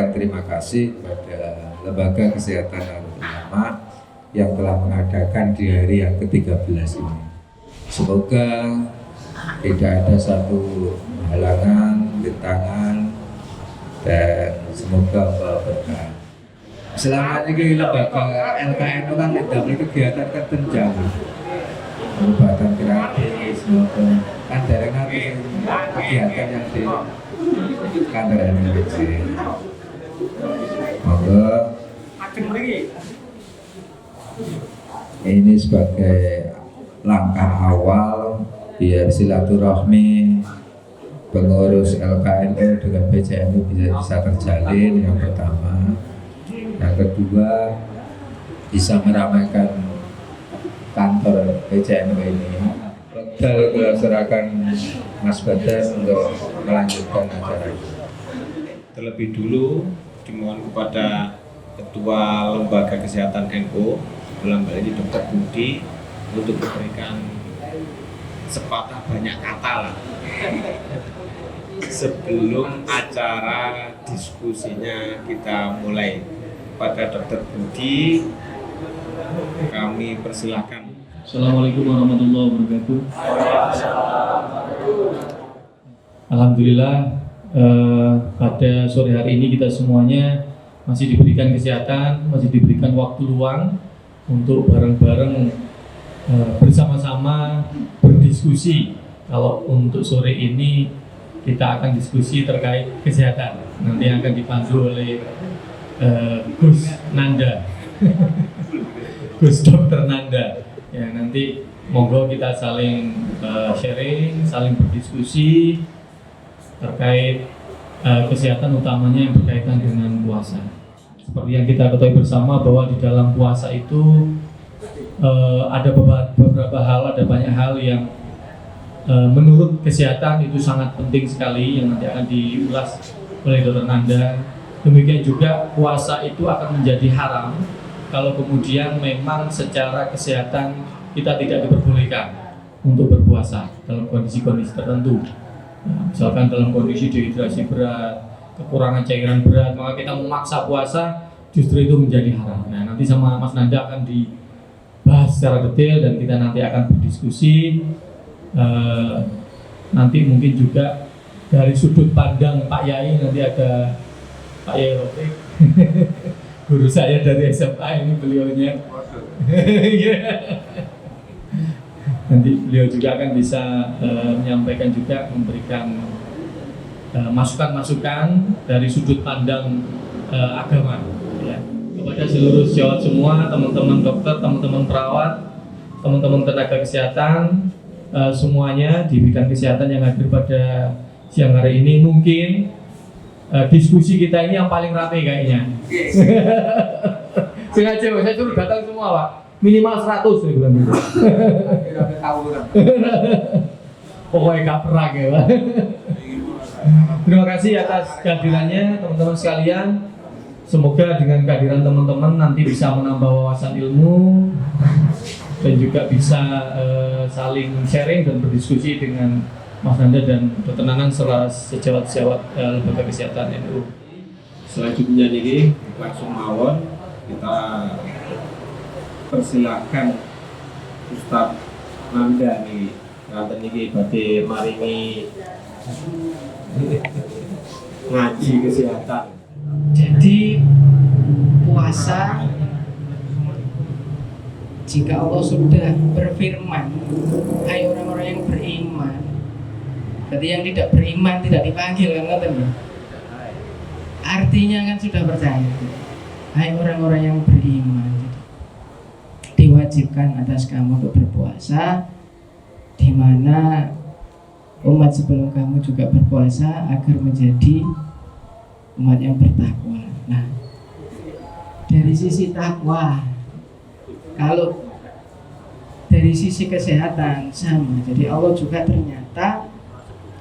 menyampaikan terima kasih kepada Lembaga Kesehatan Nahdlatul Ulama yang telah mengadakan di hari yang ke-13 ini. Semoga tidak ada satu halangan, rintangan, dan semoga berkah. Selama ini lembaga LKN itu kan tidak kegiatan tertenjang, pengobatan gratis, kan dari kegiatan yang di kantor MNC. Monggo ini sebagai langkah awal biar silaturahmi pengurus LKNU dengan PCNU bisa terjalin, yang pertama. Yang kedua, bisa meramaikan kantor PCNU ini. Betul, serahkan Mas Badar untuk melanjutkan acara ini. Terlebih dulu dimohon kepada Ketua Lembaga Kesehatan NU dalam hal ini Dr. Budi untuk memberikan sepatah banyak kata lah sebelum acara diskusinya kita mulai. Pada Dr. Budi kami persilahkan. Assalamualaikum warahmatullahi wabarakatuh. Alhamdulillah pada sore hari ini kita semuanya masih diberikan kesehatan, masih diberikan waktu luang untuk bareng-bareng bersama-sama berdiskusi. Kalau untuk sore ini kita akan diskusi terkait kesehatan. Nanti akan dipandu oleh Gus Nanda, Gus Dokter Nanda. Ya, nanti monggo kita saling sharing, saling berdiskusi terkait kesehatan, utamanya yang berkaitan dengan puasa. Seperti yang kita ketahui bersama bahwa di dalam puasa itu ada beberapa hal, ada banyak hal yang menurut kesehatan itu sangat penting sekali yang nanti akan diulas oleh Dr. Nanda. Demikian juga puasa itu akan menjadi haram kalau kemudian memang secara kesehatan kita tidak diperbolehkan untuk berpuasa dalam kondisi-kondisi tertentu. Nah, misalkan dalam kondisi dehidrasi berat, kekurangan cairan berat, maka kita memaksa puasa, justru itu menjadi haram. Nah, nanti sama Mas Nanda akan dibahas secara detail dan kita nanti akan berdiskusi. Nanti mungkin juga dari sudut pandang Pak Yai, nanti ada Pak Yai Rofik, guru saya dari SMA ini beliaunya. Nanti beliau juga akan bisa menyampaikan juga, memberikan masukan-masukan dari sudut pandang agama. Ya. Kepada seluruh sejawat semua, teman-teman dokter, teman-teman perawat, teman-teman tenaga kesehatan, semuanya di bidang kesehatan yang hadir pada siang hari ini, mungkin diskusi kita ini yang paling ramai kayaknya. Sengaja saya suruh datang semua Pak, minimal 100 saya bilang gitu. Pokoknya gak perang ya Pak. Terima kasih atas kehadirannya teman-teman sekalian. Semoga dengan kehadiran teman-teman nanti bisa menambah wawasan ilmu dan juga bisa saling sharing dan berdiskusi dengan Mas Nanda dan Dr. Nanang serta sejawat-sejawat Lembaga Kesehatan NU. Selanjutnya ini langsung mawon kita persilahkan Ustadz Nanda nih, nanti ini badhe maringi ngaji kesehatan. Jadi puasa, jika Allah sudah berfirman, hai orang-orang yang beriman, berarti yang tidak beriman tidak dipanggil kan, katanya. Artinya kan sudah percaya. Hai orang-orang yang beriman, diwajibkan atas kamu untuk berpuasa, di mana umat sebelum kamu juga berpuasa agar menjadi umat yang bertakwa. Nah, dari sisi takwa, kalau dari sisi kesehatan sama. Jadi Allah juga ternyata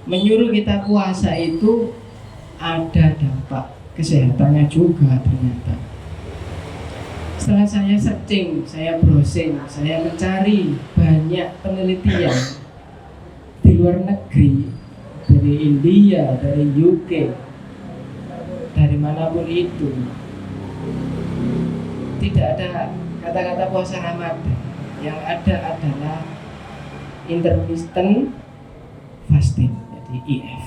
menyuruh kita puasa itu ada dampak kesehatannya juga ternyata. Setelah saya searching, saya browsing, saya mencari banyak penelitian di luar negeri, dari India, dari UK, dari manapun itu. Tidak ada kata-kata puasa Ramadan. Yang ada adalah intermittent fasting, jadi IF.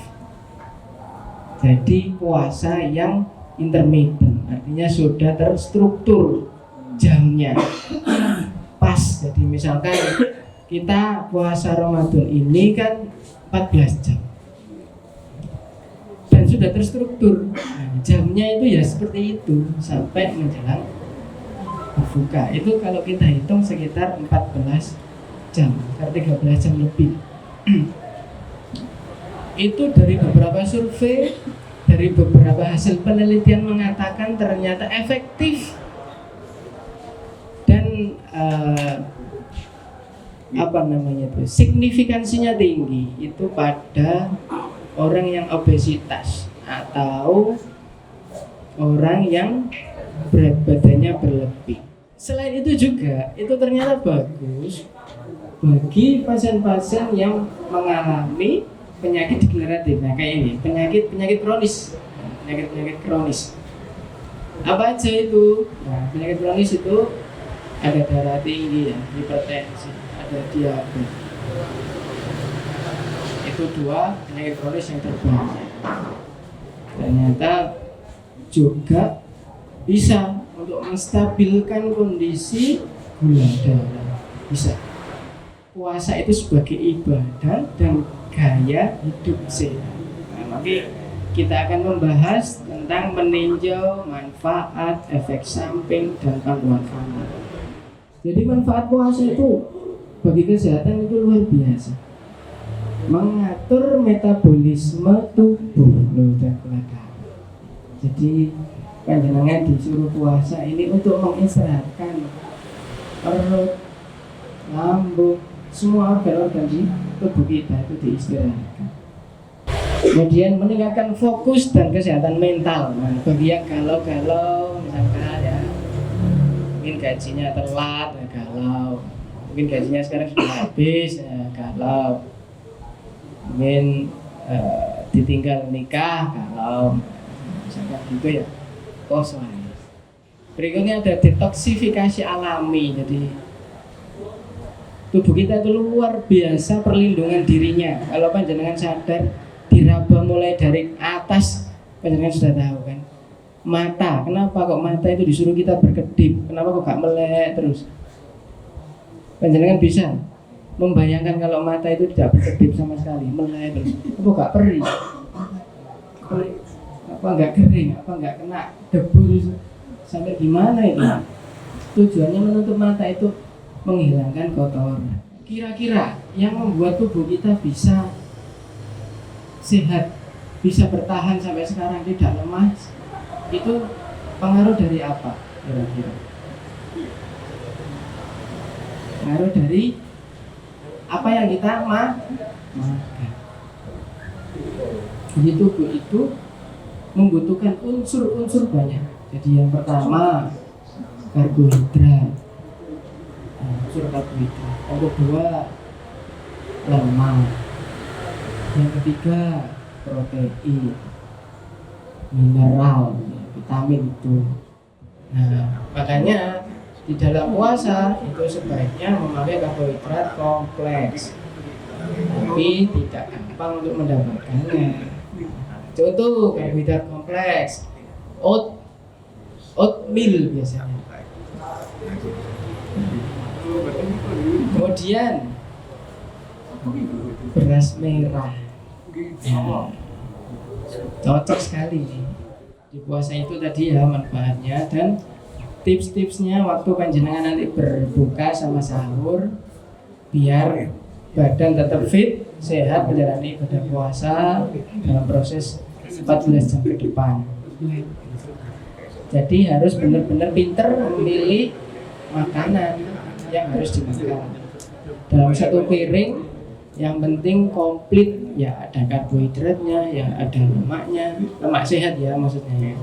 Jadi puasa yang intermittent, artinya sudah terstruktur jamnya pas. Jadi misalkan kita puasa Ramadan ini kan 14 jam dan sudah terstruktur, nah, jamnya itu ya seperti itu sampai menjelang berbuka. Itu kalau kita hitung sekitar 14 jam, sekitar 13 jam lebih. Itu dari beberapa survei, dari beberapa hasil penelitian mengatakan ternyata efektif dan signifikansinya tinggi itu pada orang yang obesitas atau orang yang berat badannya berlebih. Selain itu juga itu ternyata bagus bagi pasien-pasien yang mengalami penyakit degeneratif. Nah, kayak ini, penyakit kronis. Penyakit kronis. Apa aja itu? Nah, penyakit kronis itu ada darah tinggi, ya, hipertensi, ada diabetes. Itu 2 penyakit kronis yang terbanyak. Ternyata juga bisa untuk menstabilkan kondisi gula darah. Bisa. Puasa itu sebagai ibadah dan gaya hidup sehat. Nah, nanti kita akan membahas tentang meninjau manfaat, efek samping, dan panduan amal. Jadi manfaat puasa itu bagi kesehatan itu luar biasa. Mengatur metabolisme tubuh dan kelakar. Jadi panjenengan disuruh puasa ini untuk mengistirahatkan perut, lambung, semua organ-organ di tubuh kita itu diistirahatkan. Kemudian meningkatkan fokus dan kesehatan mental. Nah, bagi yang galau-galau, misalkan ya, mungkin gajinya telat, ya galau. Mungkin gajinya sekarang sudah habis, ya galau. Mungkin ditinggal nikah, galau. Misalkan gitu ya, kosong. Berikutnya ada detoksifikasi alami. Jadi tubuh kita itu luar biasa perlindungan dirinya. Kalau panjenengan sadar, diraba mulai dari atas, panjenengan sudah tahu kan. Mata, kenapa kok mata itu disuruh kita berkedip? Kenapa kok gak melek terus? Panjenengan bisa membayangkan kalau mata itu tidak berkedip sama sekali, melek terus. Apa gak perih? Apa gak kering? Apa gak kena debu terus? Sampai gimana itu? Tujuannya menutup mata itu menghilangkan kotoran. Kira-kira yang membuat tubuh kita bisa sehat, bisa bertahan sampai sekarang tidak lemah, itu pengaruh dari apa? Kira-kira pengaruh dari apa yang kita makan. Jadi tubuh itu membutuhkan unsur-unsur banyak. Jadi yang pertama karbohidrat, unsur karbohidrat. Yang kedua lemak. Yang ketiga protein, mineral, vitamin itu. Nah, makanya di dalam puasa itu sebaiknya memakai karbohidrat kompleks, tapi tidak gampang untuk mendapatkannya. Contoh karbohidrat kompleks, oatmeal biasanya. Kemudian beras merah. Ya, cocok sekali nih. Di puasa itu tadi ya manfaatnya, dan tips-tipsnya waktu panjenengan nanti berbuka sama sahur biar badan tetap fit, sehat menjalani ibadah puasa dalam proses 14 jam ke depan. Jadi harus benar-benar pinter memilih makanan yang harus dimakan. Dalam satu piring yang penting komplit, ya ada karbohidratnya, ya ada lemaknya, lemak sehat ya maksudnya.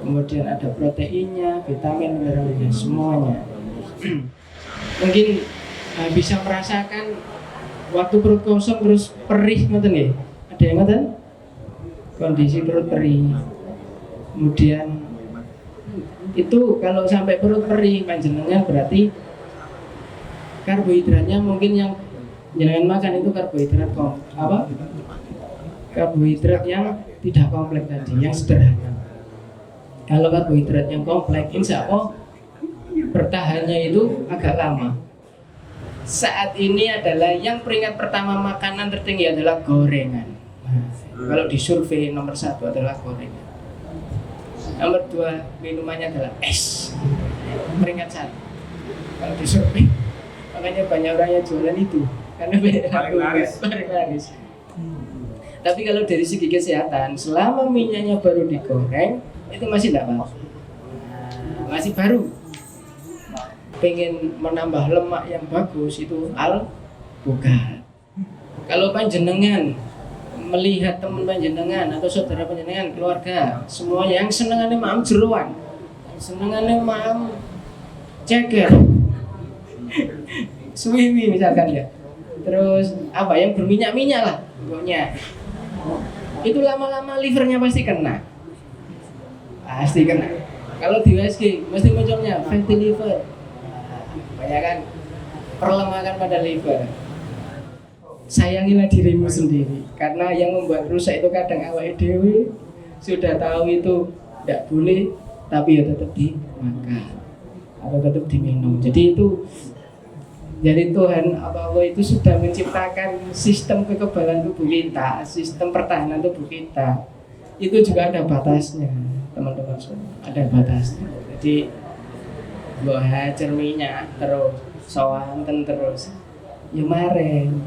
Kemudian ada proteinnya, vitamin, mineralnya, semuanya. Mungkin bisa merasakan waktu perut kosong terus perih, ngoten nggih? Ada yang ngoten? Kondisi perut perih. Kemudian itu kalau sampai perut perih panjenengan berarti karbohidratnya mungkin yang jenengan makan itu karbohidrat karbohidrat yang tidak kompleks tadi, yang sederhana. Kalau karbohidrat yang kompleks, insya Allah bertahannya itu agak lama. Saat ini adalah yang peringkat pertama makanan tertinggi adalah gorengan. Kalau di survei nomor 1 adalah gorengan. Nomor 2 minumannya adalah es. Peringkat 1. Kalau di survei, makanya banyak orang yang jualan itu karena paling laris. Tapi kalau dari segi kesehatan, selama minyaknya baru digoreng, itu masih tidak apa-apa. Masih baru. Pengen menambah lemak yang bagus itu alpukat. Kalau panjenengan melihat teman panjenengan atau saudara panjenengan, keluarga, semua yang senengannya maam jeroan, senengannya maam ceker, suwiwi misalkan ya. Terus apa yang berminyak-minyak lah pokoknya. Itu lama-lama livernya pasti kena. Pasti kena. Kalau di USG mesti munculnya fatty liver. Banyak kan perlemakan pada liver. Sayangilah dirimu sendiri karena yang membuat rusak itu kadang awake dhewe sudah tahu itu tidak boleh tapi ya tetap dimakan atau tetap diminum. Jadi Tuhan Allah itu sudah menciptakan sistem kekebalan tubuh kita, sistem pertahanan tubuh kita. Itu juga ada batasnya, teman-teman semua. Ada batasnya. Jadi buah cerminyak terus sawanten terus ya maren.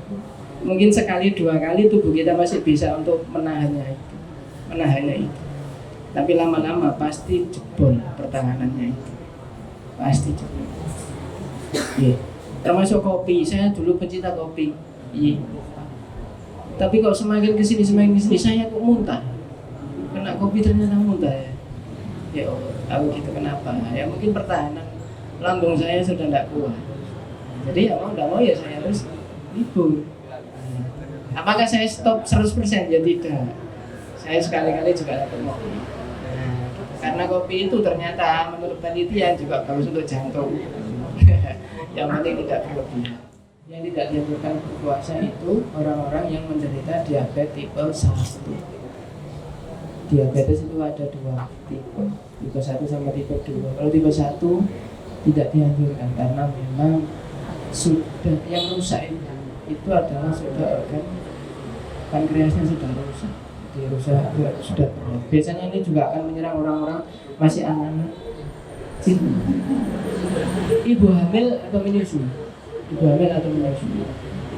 Mungkin sekali 2 kali tubuh kita masih bisa untuk menahannya itu. Tapi lama-lama pasti jebol pertahanannya itu. Pasti jebol. Yeah. Termasuk kopi, saya dulu pencinta kopi. Iya. Tapi kok semakin kesini saya kok muntah. Kena kopi ternyata muntah ya. Ya Allah, aku gitu kenapa? Ya mungkin pertahanan lambung saya sudah tidak kuat. Jadi ya mau tidak mau ya saya harus libur. Apakah saya stop 100%? Ya tidak. Saya sekali-kali juga dapat kopi. Karena kopi itu ternyata menurut penelitian juga bagus untuk jantung. Yang penting tidak berlebihan. Yang tidak dianjurkan berpuasa itu orang-orang yang menderita diabetes tipe 1. Diabetes itu ada 2 tipe 1 sama tipe 2. Kalau tipe 1 tidak dianjurkan karena memang sudah yang rusak itu adalah sudah organ pankreasnya sudah rusak. Sudah berat. Biasanya ini juga akan menyerang orang-orang masih anak-anak. Ibu hamil atau menyusui,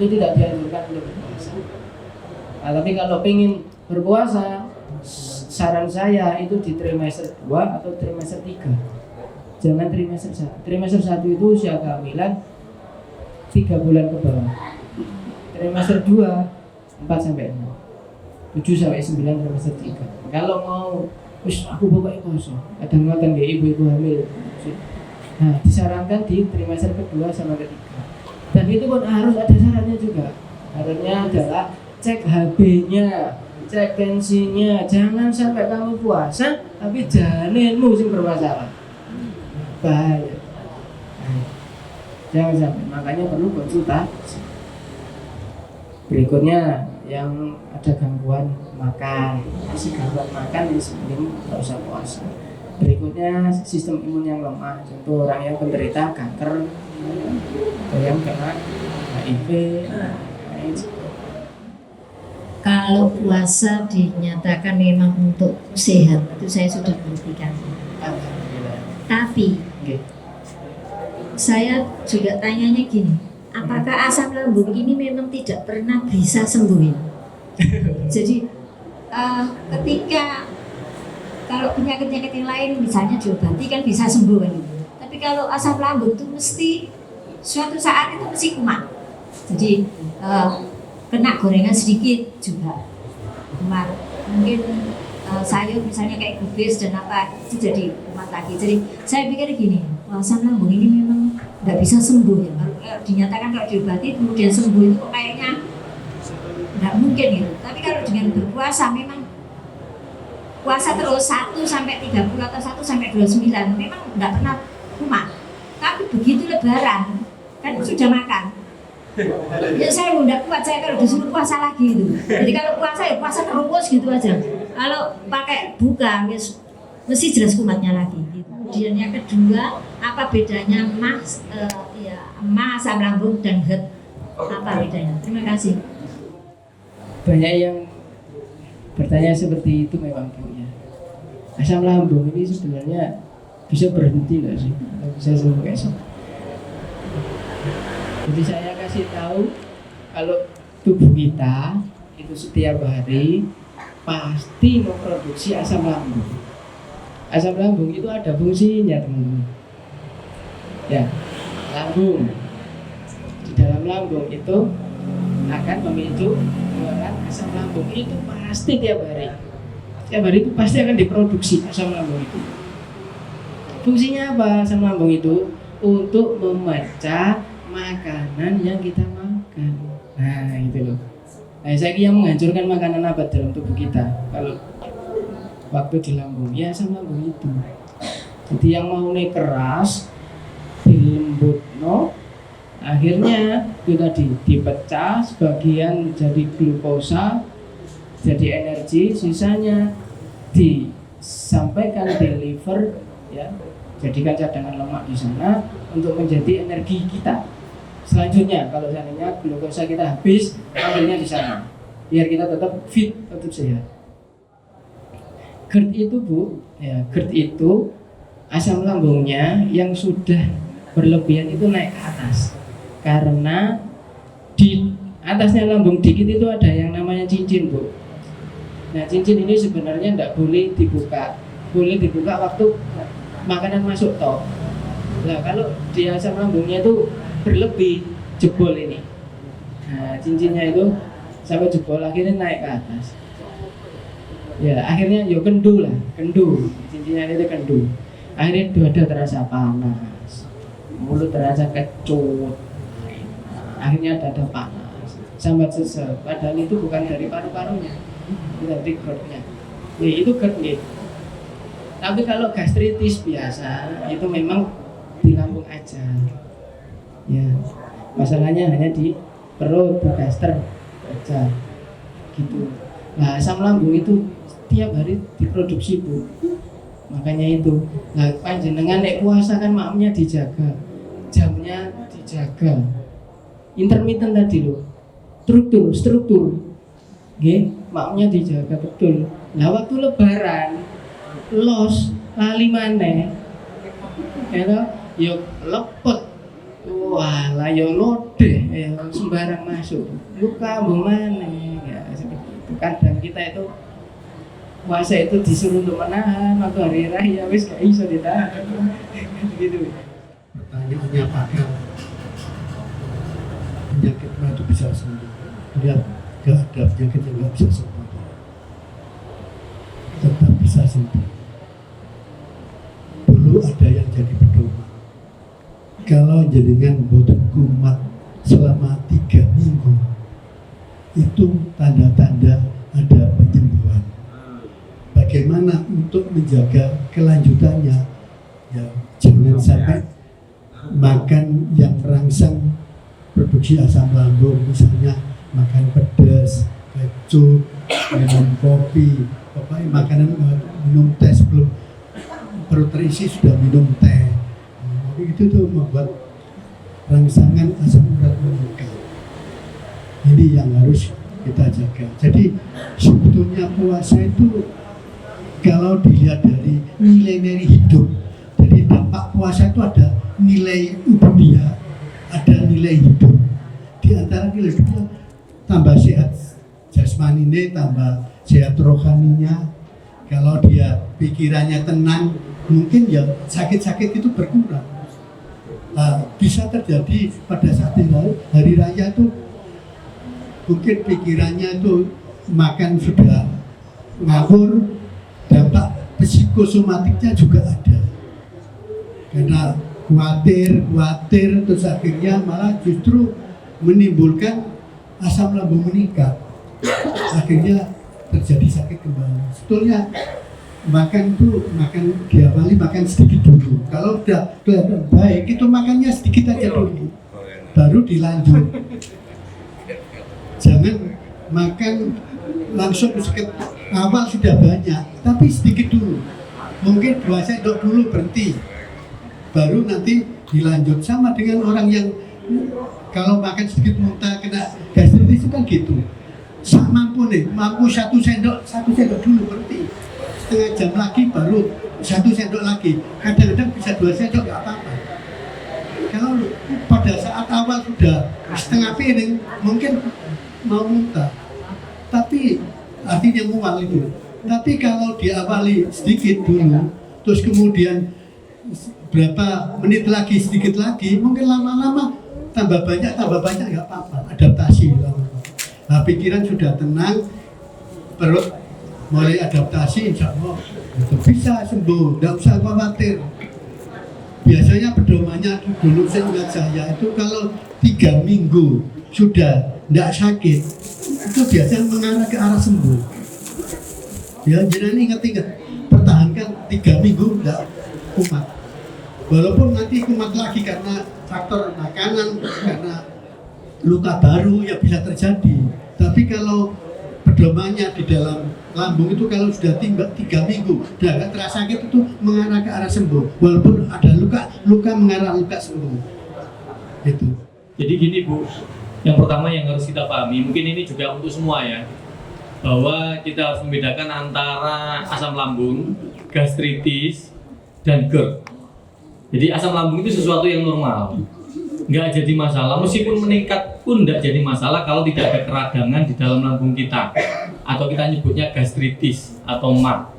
itu tidak dianjurkan untuk berpuasa. Tapi kalau pengen berpuasa, saran saya itu di trimester 2 atau trimester 3. Jangan trimester 1. Trimester 1 itu usia kehamilan 3 bulan ke bawah. Trimester 2 4 sampai 6. 7 sampai 9 trimester 3. Kalau mau aku pokoknya kosong. Kadang-kadang ya ibu-ibu hamil. Nah, disarankan di trimester kedua sama ketiga. Dan itu pun harus ada syaratnya juga. Syaratnya adalah cek HB-nya, cek tensinya. Jangan sampai kamu puasa tapi janinmu sing bermasalah. Bahaya. Jangan sampai. Makanya perlu konsultasi. Berikutnya yang ada gangguan makan, gangguan makan ini sebelum tidak usah puasa. Berikutnya sistem imun yang lemah, contoh orang yang penderita kanker atau yang kena HIV. Kalau puasa dinyatakan memang untuk sehat, itu saya sudah buktikan. Tapi saya juga tanyanya gini, apakah asam lambung ini memang tidak pernah bisa sembuh? Jadi ketika kalau penyakit-penyakit yang lain misalnya diobati kan bisa sembuh kan. Tapi kalau asam lambung itu mesti suatu saat itu mesti kumat. Jadi kena gorengan sedikit juga kumat. Mungkin sayur misalnya kayak kubis dan apa itu jadi kumat lagi. Jadi saya pikir gini, asam lambung ini memang tidak bisa sembuh ya. Kalau dinyatakan kalau diobati kemudian sembuh itu kayaknya tidak mungkin gitu. Tapi kalau dengan berpuasa memang puasa terus 1 sampai 30 atau 1 sampai 29 memang nggak pernah kumat. Tapi begitu lebaran kan sudah makan. Ya saya udah kuat, saya kalau disuruh puasa lagi itu. Jadi kalau puasa ya puasa terus gitu aja. Kalau pakai buka ya mesti jelas kumatnya lagi. Gitu. Kemudian yang kedua, apa bedanya mah asam lambung dan HERT? Apa bedanya? Terima kasih. Banyak yang bertanya seperti itu memang Bu ya. Asam lambung ini sebenarnya bisa berhenti nggak sih? Bisa sembuh esok. Jadi saya kasih tahu kalau tubuh kita itu setiap hari pasti memproduksi asam lambung. Asam lambung itu ada fungsinya teman-teman. Ya, lambung. Di dalam lambung itu akan memicu keluaran asam lambung itu pasti tiap hari. Tiap hari itu pasti akan diproduksi asam lambung itu. Fungsinya apa asam lambung itu? Untuk memecah makanan yang kita makan. Nah itu loh. Nah saya yang menghancurkan makanan apa dalam tubuh kita? Kalau waktu di lambung, ya asam lambung itu. Jadi yang mau keras, dilembut, akhirnya itu tadi dipecah, sebagian jadi glukosa, jadi energi, sisanya disampaikan di liver, ya, jadikan cadangan lemak di sana untuk menjadi energi kita. Selanjutnya kalau seandainya glukosa kita habis, ambilnya di sana biar kita tetap fit, tetap sehat. GERD itu Bu, ya GERD itu asam lambungnya yang sudah berlebihan itu naik ke atas karena di atasnya lambung dikit itu ada yang namanya cincin Bu. Nah cincin ini sebenarnya tidak boleh dibuka, boleh dibuka waktu makanan masuk toh. Nah kalau di asam lambungnya itu berlebih, jebol ini. Nah cincinnya itu sampai jebol akhirnya naik ke atas. Ya akhirnya yo kendu lah, kendu. Cincinnya itu kendu. Akhirnya dada terasa panas, mulut terasa kecut. Akhirnya dada panas, sambat sesek. Padahal itu bukan dari paru-parunya, itu dari GERD-nya. Ya itu GERD. Tapi kalau gastritis biasa itu memang di lambung aja. Ya, masalahnya hanya di perut, di gaster aja, gitu. Nah, asam lambung itu setiap hari diproduksi Bu. Makanya itu, nah panjenengan nek puasa kan maknya dijaga, jamnya dijaga, intermittent tadi loh, struktur, maknya dijaga betul. Nah waktu lebaran, los lali maneh, yuk lepet. Wah, lah yo lodeh, sembarang masuk. Luka mana? Ya, seperti itu. Kadang kita itu puasa itu disuruh untuk menahan waktu hari raya wis gak iso ditahan. Gitu. Pertanyaannya apakah penyakit itu bisa sembuh? Lihat, gak ada penyakit yang gak bisa sembuh. Tetap bisa sembuh. Dulu ada yang jadi pedoman. Kalau jenengan boten kumat selama 3 minggu, itu tanda-tanda ada penyembuhan. Bagaimana untuk menjaga kelanjutannya? Ya, jangan sampai makan yang merangsang produksi asam lambung, misalnya makan pedas, kecut, minum kopi, pokoknya makanan, minum teh sebelum perut terisi sudah minum teh. Itu tuh membuat rangsangan asam urat meningkat. Ini yang harus kita jaga. Jadi sebetulnya puasa itu kalau dilihat dari nilai-nilai hidup, jadi dampak puasa itu ada nilai ubudiyah, ada nilai hidup. Di antara nilai hidupnya tambah sehat jasmaninya, tambah sehat rohaninya. Kalau dia pikirannya tenang, mungkin ya sakit-sakit itu berkurang. Nah, bisa terjadi pada saat hari raya itu mungkin pikirannya itu makan sudah ngawur, dampak psikosomatiknya juga ada karena khawatir terus akhirnya malah justru menimbulkan asam lambung meningkat, akhirnya terjadi sakit kembali. Sebetulnya makan diawali makan sedikit dulu. Kalau udah kelihatan baik itu makannya sedikit aja dulu, baru dilanjut. Jangan makan langsung sedikit, awal sudah banyak, tapi sedikit dulu. Mungkin 2 sendok dulu berhenti, baru nanti dilanjut. Sama dengan orang yang kalau makan sedikit muntah kena gastritis itu kan gitu. Mampu 1 sendok dulu berhenti, setengah jam lagi baru 1 sendok lagi. Kadang-kadang bisa 2 sendok nggak apa-apa. Kalau pada saat awal sudah setengah piring mungkin mau muntah, tapi artinya mual itu. Tapi kalau diawali sedikit dulu, terus kemudian berapa menit lagi sedikit lagi, mungkin lama-lama tambah banyak nggak apa-apa, adaptasi lama-lama. Nah, pikiran sudah tenang, perut mulai adaptasi, insya Allah itu bisa sembuh, nggak usah khawatir. Biasanya pedomannya dulu saya ingat saya itu kalau 3 minggu sudah tidak sakit, itu biasanya mengarah ke arah sembuh. Ya, jangan ingat-ingat, pertahankan 3 minggu tidak kumat. Walaupun nanti kumat lagi karena faktor makanan, karena luka baru ya bisa terjadi. Tapi kalau pedomannya di dalam lambung itu kalau sudah 3 minggu sudah nggak terasa sakit itu mengarah ke arah sembuh. Walaupun ada luka mengarah luka sembuh. Itu. Jadi gini Bu, yang pertama yang harus kita pahami, mungkin ini juga untuk semua ya, bahwa kita harus membedakan antara asam lambung, gastritis, dan GERD. Jadi asam lambung itu sesuatu yang normal, nggak jadi masalah, meskipun meningkat pun nggak jadi masalah kalau tidak ada keradangan di dalam lambung kita, atau kita nyebutnya gastritis atau MAG.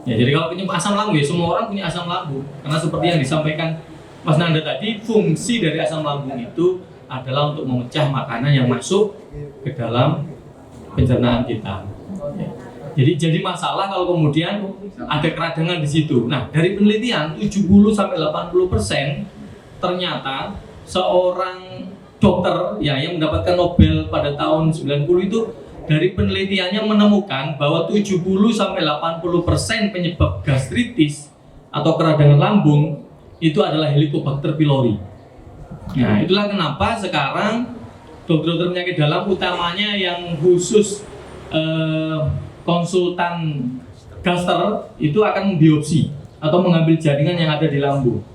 Ya, jadi kalau punya asam lambung ya semua orang punya asam lambung, karena seperti yang disampaikan Mas Nanda tadi, fungsi dari asam lambung itu adalah untuk memecah makanan yang masuk ke dalam pencernaan kita. Ya. Jadi masalah kalau kemudian ada keradangan di situ. Nah, dari penelitian 70-80% ternyata seorang dokter ya yang mendapatkan Nobel pada tahun 90 itu dari penelitiannya menemukan bahwa 70-80% penyebab gastritis atau keradangan lambung itu adalah Helicobacter pylori. Nah, itulah kenapa sekarang dokter-dokter penyakit dalam utamanya yang khusus konsultan gaster itu akan membiopsi atau mengambil jaringan yang ada di lambung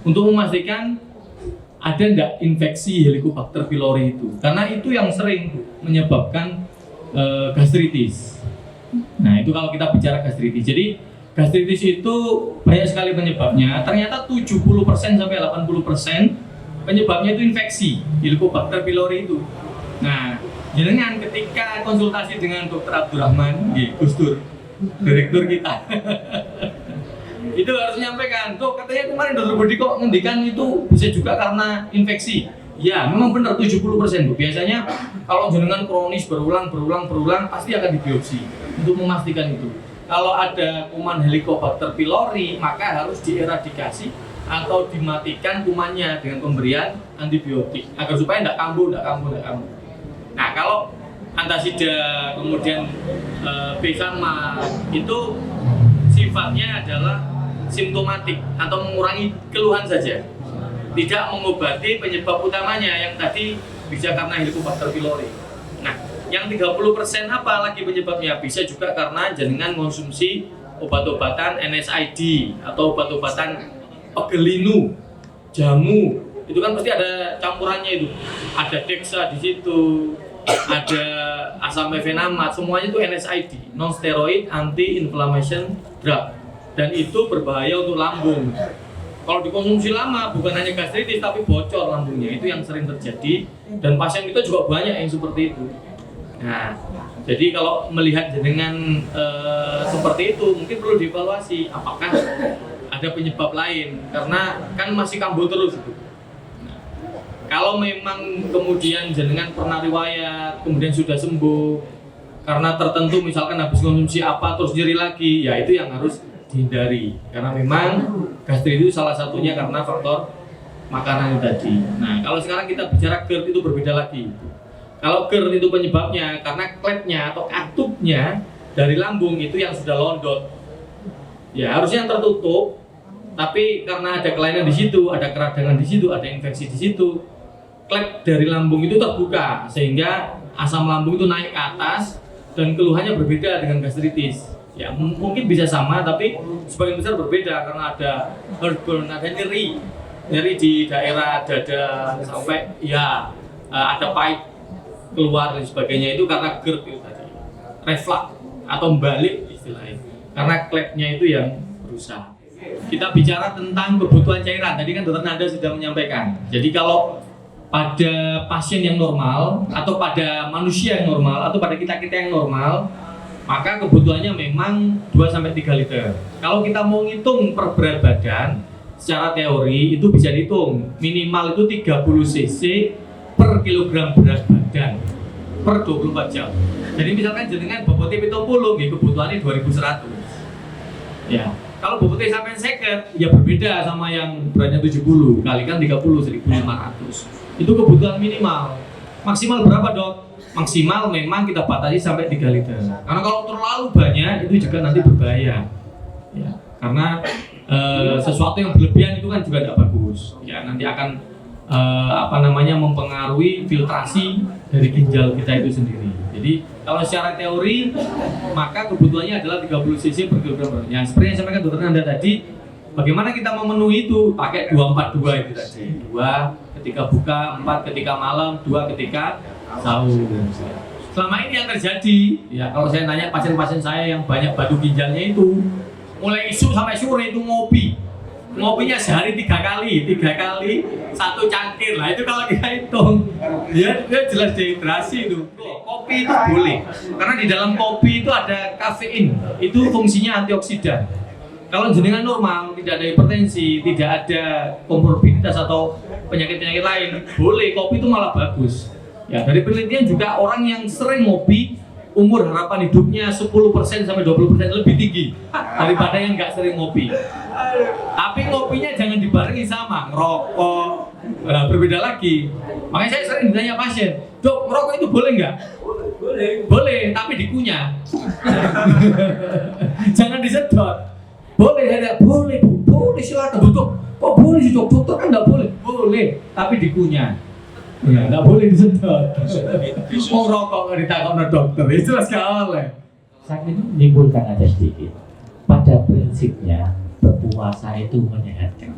untuk memastikan ada enggak infeksi Helicobacter pylori itu, karena itu yang sering menyebabkan gastritis. Nah, itu kalau kita bicara gastritis. Jadi gastritis itu banyak sekali penyebabnya. Ternyata 70%-80% penyebabnya itu infeksi Helicobacter pylori itu. Nah, jenengan ketika konsultasi dengan Dr. Abdurrahman, Gus Dur, direktur kita, itu harus menyampaikan, tuh katanya kemarin Dr. Budi kok ngendikan itu bisa juga karena infeksi. Ya, memang benar 70% Bu. Biasanya kalau jenengan kronis berulang pasti akan dibiopsi untuk memastikan itu. Kalau ada kuman Helicobacter pylori, maka harus dieradikasi atau dimatikan kumannya dengan pemberian antibiotik agar supaya tidak kambuh. Nah, kalau antasida kemudian Befama itu sifatnya adalah simptomatik atau mengurangi keluhan saja, tidak mengobati penyebab utamanya yang tadi bisa karena Helicobacter pylori. Nah, yang 30% apa lagi penyebabnya? Bisa juga karena jenengan konsumsi obat-obatan NSAID atau obat-obatan pegelinu, jamu, itu kan pasti ada campurannya itu. Ada Dexa di situ, ada asam mefenamat, semuanya itu NSAID, non steroid anti inflammation drug, dan itu berbahaya untuk lambung. Kalau dikonsumsi lama bukan hanya gastritis tapi bocor lambungnya, itu yang sering terjadi dan pasien kita juga banyak yang seperti itu. Nah, jadi kalau melihat dengan seperti itu mungkin perlu dievaluasi apakah ada penyebab lain, karena kan masih kambuh terus itu. Kalau memang kemudian jenengan pernah riwayat, kemudian sudah sembuh karena tertentu, misalkan habis konsumsi apa terus nyeri lagi, ya itu yang harus dihindari. Karena memang gastritis itu salah satunya karena faktor makanan tadi. Nah, kalau sekarang kita bicara GERD itu berbeda lagi. Kalau GERD itu penyebabnya karena klepnya atau katupnya dari lambung itu yang sudah londot. Ya harusnya yang tertutup, tapi karena ada kelainan di situ, ada keradangan di situ, ada infeksi di situ, klep dari lambung itu terbuka sehingga asam lambung itu naik ke atas dan keluhannya berbeda dengan gastritis. Ya mungkin bisa sama, tapi sebagian besar berbeda karena ada heartburn, ada nyeri di daerah dada sampai ya ada pahit keluar dan sebagainya, itu karena GERD itu tadi, reflux atau balik istilahnya, karena klepnya itu yang berusaha. Kita bicara tentang kebutuhan cairan, tadi kan dokter Nanda sudah menyampaikan. Jadi kalau pada pasien yang normal atau pada manusia yang normal atau pada kita yang normal, maka kebutuhannya memang 2-3 liter. Kalau kita mau ngitung per berat badan, secara teori itu bisa dihitung minimal itu 30 cc per kilogram berat badan per 24 jam. Jadi misalkan jenengan bobotnya 70, kebutuhannya 2100. Ya, kalau bobotnya sampai 50, ya berbeda sama yang beratnya 70, kalikan 30, 1500. Itu kebutuhan minimal. Maksimal berapa, Dok? Maksimal memang kita batasi sampai 3 liter. Karena kalau terlalu banyak itu juga nanti berbahaya. Ya, karena sesuatu yang berlebihan itu kan juga tidak bagus. Ya, nanti akan mempengaruhi filtrasi dari ginjal kita itu sendiri. Jadi kalau secara teori maka kebutuhannya adalah 30 cc per kilogram. Ya, seperti yang sampaikan dokter Anda tadi, bagaimana kita memenuhi itu? Pakai 242 itu tadi. 2 ketika buka, 4 ketika malam, 2 ketika sahur. Selama ini yang terjadi, ya kalau saya nanya pasien-pasien saya yang banyak batu ginjalnya itu, mulai isu sampai sore itu ngopinya sehari 3 kali 1 cangkir lah, itu kalau kita hitung ya jelas dehidrasi itu. Kopi itu boleh karena di dalam kopi itu ada kafein, itu fungsinya antioksidan. Kalau jenengan normal, tidak ada hipertensi, tidak ada komorbiditas atau penyakit-penyakit lain, boleh, kopi itu malah bagus. Ya, dari penelitian juga orang yang sering ngopi umur harapan hidupnya 10% sampai 20% lebih tinggi daripada yang nggak sering ngopi. Tapi ngopinya jangan dibarengi sama ngerokok, berbeda lagi. Makanya saya sering ditanya pasien, "Dok, ngerokok itu boleh nggak?" Boleh, tapi dikunyah. Jangan disedot. Boleh, boleh, Bu. Boleh, silakan, Dok. Kok boleh sih, Dok? Dokter kan nggak boleh. Boleh, tapi dikunyah. Ya, nggak boleh disedot. Mau rokok nggak ditakoni dokter, itu jelas nggak boleh. Saya ingin menyimpulkan aja sedikit. Pada prinsipnya berpuasa itu menyehatkan,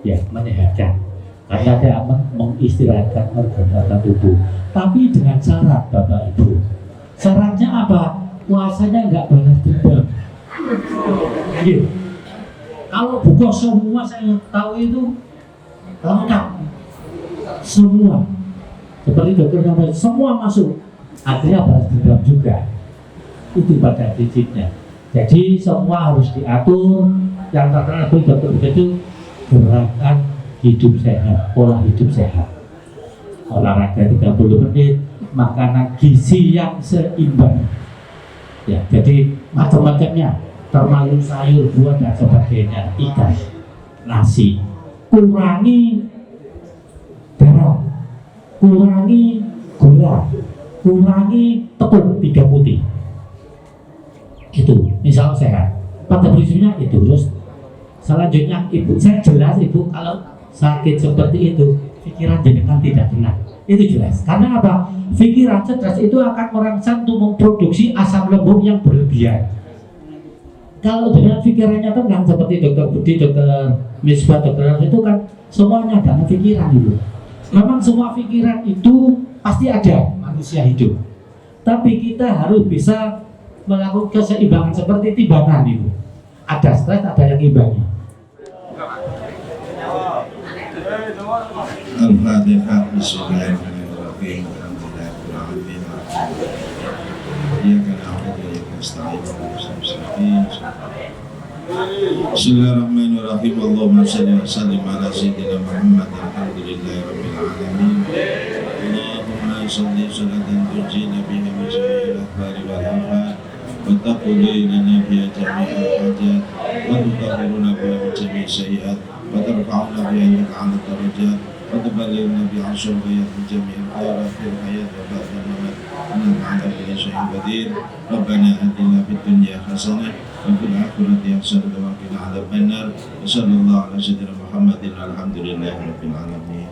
ya menyehatkan, karena dia mengistirahatkan organ-organ tubuh. Tapi dengan syarat, Bapak Ibu. Syaratnya apa? Puasanya nggak balas dendam. Gitu. Kalau buka semua saya tahu itu lengkap. Semua seperti dokter sampai semua masuk, artinya balas dendam juga. Itu pada prinsipnya. Jadi semua harus diatur. Yang terkenal dokter itu gerakan hidup sehat, pola hidup sehat, olahraga 30 menit, makanan gizi yang seimbang. Ya, jadi macam-macamnya, termasuk sayur, buah dan sebagainya, ikan, nasi. Kurangi garam, kurangi gula, kurangi tepung 3 putih. Itu misal sehat. Pada prinsipnya itu. Terus selanjutnya Ibu, saya jelas Ibu kalau sakit seperti itu pikiran jenengan tidak tenang. Itu jelas. Karena apa? Pikiran stres itu akan merangsang untuk memproduksi asam lambung yang berlebihan. Kalau dengan pikirannya tenang seperti Dokter Budi, Dokter Misbah, Dokter itu kan semuanya karena pikiran itu. Memang semua pikiran itu pasti ada manusia hidup. Tapi kita harus bisa melakukan keseimbangan seperti timbangan itu. Ada stres, ada yang imbangi. Al-Fatihah. Bismillahirrahmanirrahim. Alhamdulillahirrahmanirrahim. Iyyaka na'budu wa iyyaka nasta'in. Bismillahirrahmanirrahim. Allahumma shalli wa sallim ala sayyidina Muhammad. Alhamdulillahirabbil alamin. Allahumma shalli salatan tujina biha min jami'il ahwali wal afat. وتقضي لنا بها جميع الحاجات وتطهرنا بها من جميع السيئات وترفعنا بها لك على الدرجات وتبلغنا بها الشربيات من جميع الخيرات في الحياة وبعد الممات إنك على كل شيء قدير. ربنا آتنا في الدنيا حسنة وفي الآخرة حسنة وقنا عذاب النار وصلى الله على سيدنا محمد والحمد لله رب العالمين.